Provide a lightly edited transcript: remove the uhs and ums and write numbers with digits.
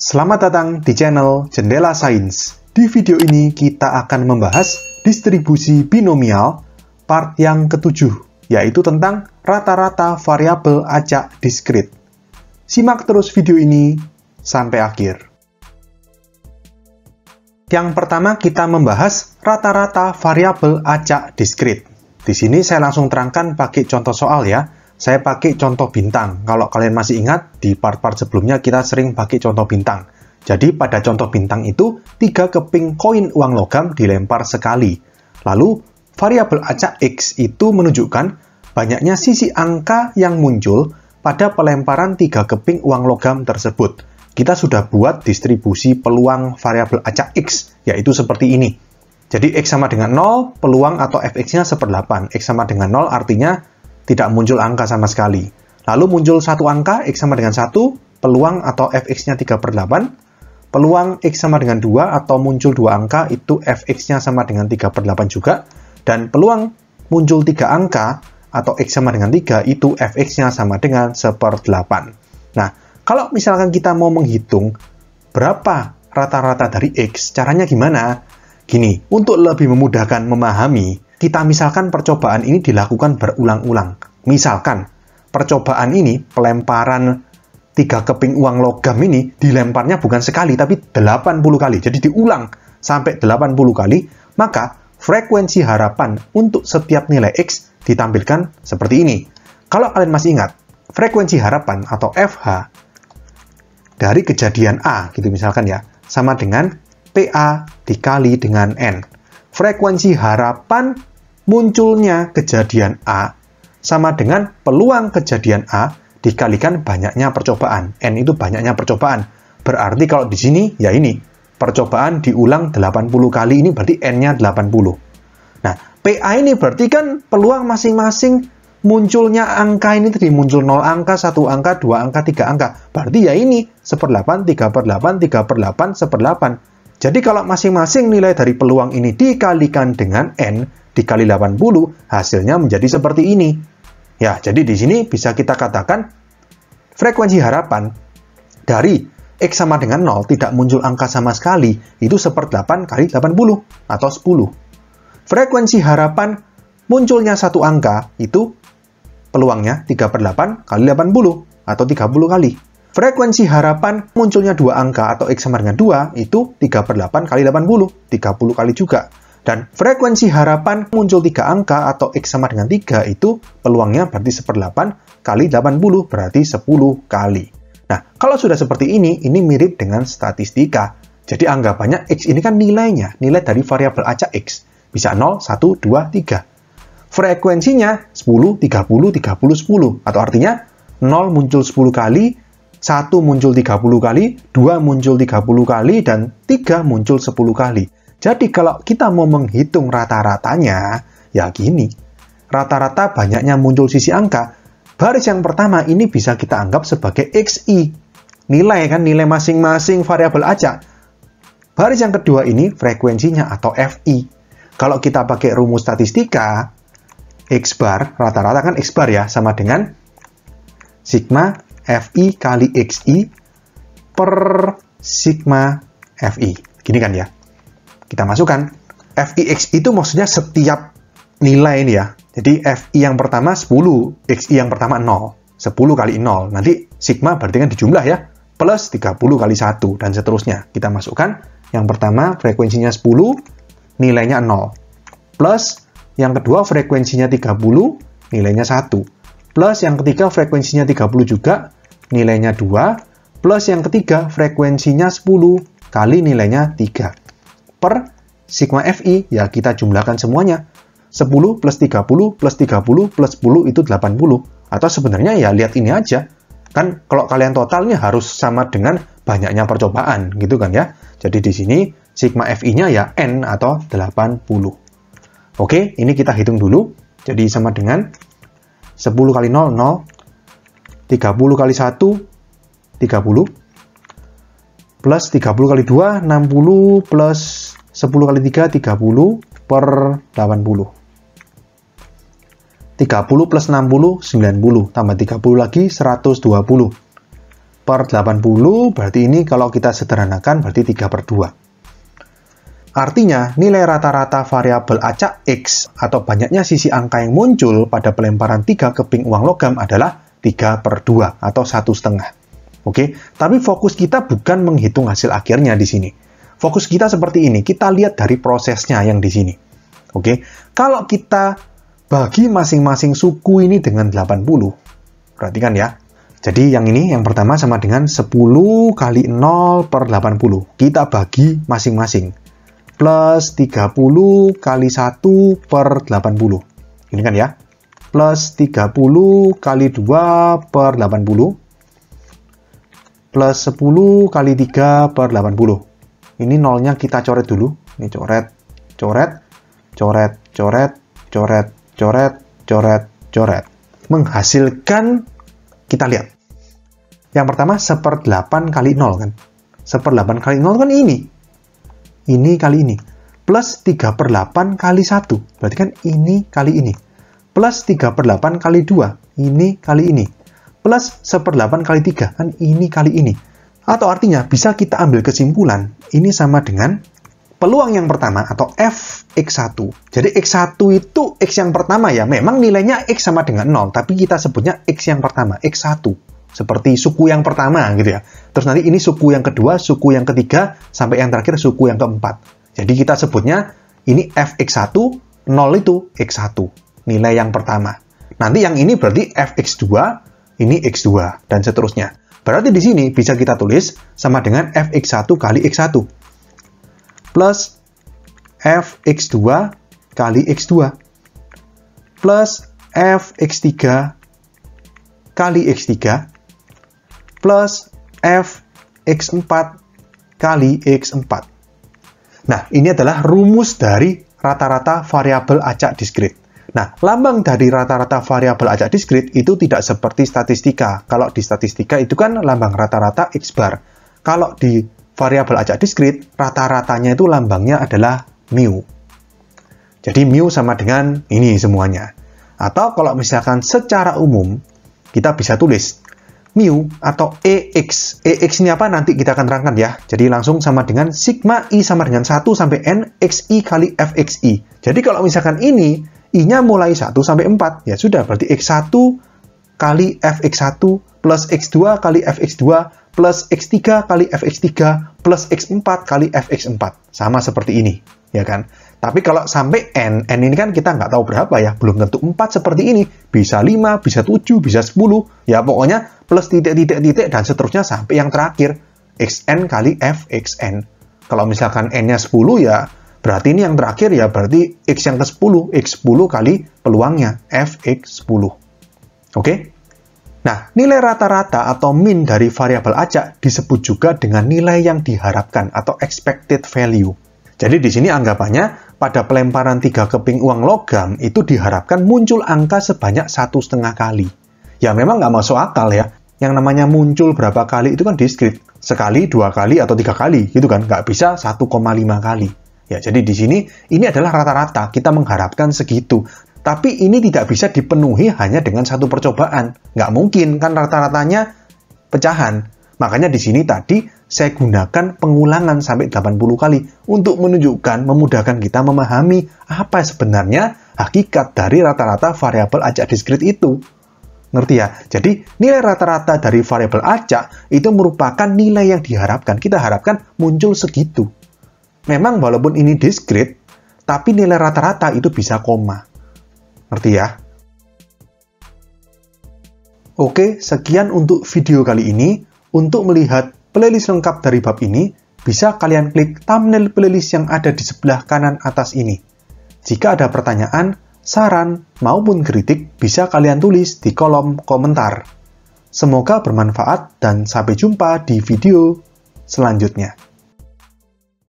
Selamat datang di channel Jendela Sains. Di video ini kita akan membahas distribusi binomial part yang ketujuh, yaitu tentang rata-rata variabel acak diskrit. Simak terus video ini sampai akhir. Yang pertama kita membahas rata-rata variabel acak diskrit. Di sini saya langsung terangkan pakai contoh soal ya. Saya pakai contoh bintang. Kalau kalian masih ingat, di part-part sebelumnya kita sering pakai contoh bintang. Jadi pada contoh bintang itu, 3 keping koin uang logam dilempar sekali. Lalu, variabel acak X itu menunjukkan banyaknya sisi angka yang muncul pada pelemparan 3 keping uang logam tersebut. Kita sudah buat distribusi peluang variabel acak X, yaitu seperti ini. Jadi X sama dengan 0, peluang atau Fx-nya 1/8. X sama dengan 0 artinya tidak muncul angka sama sekali. Lalu muncul satu angka, X sama dengan 1, peluang atau Fx-nya 3/8. Peluang X sama dengan 2 atau muncul 2 angka, itu Fx-nya sama dengan 3/8 juga. Dan peluang muncul 3 angka atau X sama dengan 3, itu Fx-nya sama dengan 1/8. Nah, kalau misalkan kita mau menghitung berapa rata-rata dari X, caranya gimana? Gini, untuk lebih memudahkan memahami, kita misalkan percobaan ini dilakukan berulang-ulang. Misalkan, percobaan ini, pelemparan 3 keping uang logam ini, dilemparnya bukan sekali, tapi 80 kali. Jadi diulang sampai 80 kali, maka frekuensi harapan untuk setiap nilai X ditampilkan seperti ini. Kalau kalian masih ingat, frekuensi harapan atau FH dari kejadian A, gitu misalkan ya, sama dengan PA dikali dengan N. Frekuensi harapan munculnya kejadian A sama dengan peluang kejadian A dikalikan banyaknya percobaan. N itu banyaknya percobaan. Berarti kalau di sini, ya ini, percobaan diulang 80 kali, ini berarti N-nya 80. Nah, PA ini berarti kan peluang masing-masing munculnya angka ini tadi, muncul 0 angka, 1 angka, 2 angka, 3 angka. Berarti ya ini, 1/8, 3/8, 3/8, 1/8. Jadi kalau masing-masing nilai dari peluang ini dikalikan dengan N dikali 80, hasilnya menjadi seperti ini. Ya, jadi di sini bisa kita katakan frekuensi harapan dari X sama dengan 0 tidak muncul angka sama sekali, itu 1/8 kali 80 atau 10. Frekuensi harapan munculnya satu angka, itu peluangnya 3/8 kali 80 atau 30 kali. Frekuensi harapan munculnya 2 angka atau X sama dengan 2, itu 3/8 kali 80, 30 kali juga. Dan frekuensi harapan muncul 3 angka atau X sama dengan 3, itu peluangnya berarti 1/8 kali 80, berarti 10 kali. Nah, kalau sudah seperti ini mirip dengan statistika. Jadi anggapannya X ini kan nilainya, nilai dari variabel acak X. Bisa 0, 1, 2, 3. Frekuensinya 10, 30, 30, 10. Atau artinya 0 muncul 10 kali, 1 muncul 30 kali, 2 muncul 30 kali, dan 3 muncul 10 kali. Jadi kalau kita mau menghitung rata-ratanya, ya gini. Rata-rata banyaknya muncul sisi angka. Baris yang pertama ini bisa kita anggap sebagai XI. Nilai kan, nilai masing-masing variabel acak. Baris yang kedua ini frekuensinya atau FI. Kalau kita pakai rumus statistika, X bar, rata-rata kan X bar ya, sama dengan sigma FI kali XI per sigma FI. Gini kan ya. Kita masukkan. FI XI itu maksudnya setiap nilai ini ya. Jadi FI yang pertama 10, XI yang pertama 0. 10 kali 0. Nanti sigma berarti kan dijumlah ya. Plus 30 kali 1 dan seterusnya. Kita masukkan. Yang pertama frekuensinya 10, nilainya 0. Plus yang kedua frekuensinya 30, nilainya 1. Plus yang ketiga frekuensinya 30 juga, nilainya 2, plus yang ketiga frekuensinya 10 kali nilainya 3. Per sigma FI, ya kita jumlahkan semuanya. 10 plus 30 plus 30 plus 10 itu 80. Atau sebenarnya ya lihat ini aja. Kan kalau kalian totalnya harus sama dengan banyaknya percobaan, gitu kan ya. Jadi di sini sigma FI-nya ya N atau 80. Oke, ini kita hitung dulu. Jadi sama dengan 10 kali 0, 0. 30 kali 1, 30. Plus 30 kali 2, 60. Plus 10 kali 3, 30. Per 80. 30 plus 60, 90. Tambah 30 lagi, 120. per 80, berarti ini kalau kita sederhanakan berarti 3/2. Artinya, nilai rata-rata variabel acak X atau banyaknya sisi angka yang muncul pada pelemparan 3 keping uang logam adalah 3/2 atau 1,5. Oke, tapi fokus kita bukan menghitung hasil akhirnya di sini. Fokus kita seperti ini, kita lihat dari prosesnya yang di sini. Oke, kalau kita bagi masing-masing suku ini dengan 80, perhatikan ya. Jadi yang ini, yang pertama sama dengan 10 kali 0 per 80. Kita bagi masing-masing. Plus 30 kali 1 per 80. Ini kan ya. Plus 30 kali 2 per 80. Plus 10 kali 3 per 80. Ini nolnya kita coret dulu. Ini coret, coret, coret, coret, coret, coret, coret, coret. Menghasilkan, kita lihat. Yang pertama, 1/8 kali 0 kan. 1/8 kali 0 kan ini. Ini kali ini. Plus 3/8 kali 1. Berarti kan ini kali ini. Plus 3/8 kali 2. Ini kali ini. Plus 1/8 kali 3. Kan ini kali ini. Atau artinya bisa kita ambil kesimpulan. Ini sama dengan peluang yang pertama atau Fx1. Jadi X1 itu X yang pertama ya. Memang nilainya X sama dengan 0. Tapi kita sebutnya X yang pertama. X1. Seperti suku yang pertama gitu ya. Terus nanti ini suku yang kedua, suku yang ketiga, sampai yang terakhir suku yang keempat. Jadi kita sebutnya ini Fx1, 0 itu X1. Nilai yang pertama. Nanti yang ini berarti Fx2, ini X2, dan seterusnya. Berarti di sini bisa kita tulis sama dengan Fx1 kali X1. Plus Fx2 kali X2. Plus Fx3 kali X3. Plus Fx4 kali X4. Nah, ini adalah rumus dari rata-rata variabel acak diskrit. Nah, lambang dari rata-rata variabel acak diskrit itu tidak seperti statistika. Kalau di statistika itu kan lambang rata-rata X bar. Kalau di variabel acak diskrit, rata-ratanya itu lambangnya adalah mu. Jadi mu sama dengan ini semuanya. Atau kalau misalkan secara umum, kita bisa tulis mu atau EX. EX ini apa? Nanti kita akan terangkan ya. Jadi langsung sama dengan sigma I sama dengan 1 sampai N XI kali FXI. Jadi kalau misalkan ini, I-nya mulai 1 sampai 4. Ya sudah, berarti X1 kali Fx1 plus X2 kali Fx2 plus X3 kali Fx3 plus X4 kali Fx4. Sama seperti ini, ya kan? Tapi kalau sampai N ini kan kita nggak tahu berapa ya, belum tentu 4 seperti ini. Bisa 5, bisa 7, bisa 10. Ya pokoknya plus titik-titik-titik dan seterusnya sampai yang terakhir. Xn kali Fxn. Kalau misalkan N-nya 10 ya, berarti ini yang terakhir ya, berarti X yang ke-10. X10 kali peluangnya, Fx10. Oke? Nah, nilai rata-rata atau min dari variabel acak disebut juga dengan nilai yang diharapkan atau expected value. Jadi di sini anggapannya pada pelemparan 3 keping uang logam itu diharapkan muncul angka sebanyak 1,5 kali. Ya memang nggak masuk akal ya. Yang namanya muncul berapa kali itu kan diskrit. Sekali, 2 kali, atau 3 kali gitu kan. Nggak bisa 1,5 kali. Ya jadi di sini ini adalah rata-rata. Kita mengharapkan segitu. Tapi ini tidak bisa dipenuhi hanya dengan satu percobaan. Nggak mungkin kan rata-ratanya pecahan. Makanya di sini tadi saya gunakan pengulangan sampai 80 kali untuk menunjukkan, memudahkan kita memahami apa sebenarnya hakikat dari rata-rata variabel acak diskrit itu. Ngerti ya? Jadi nilai rata-rata dari variabel acak itu merupakan nilai yang diharapkan. Kita harapkan muncul segitu. Memang walaupun ini diskrit, tapi nilai rata-rata itu bisa koma. Ngerti ya? Oke, sekian untuk video kali ini. Untuk melihat playlist lengkap dari bab ini, bisa kalian klik thumbnail playlist yang ada di sebelah kanan atas ini. Jika ada pertanyaan, saran, maupun kritik, bisa kalian tulis di kolom komentar. Semoga bermanfaat dan sampai jumpa di video selanjutnya.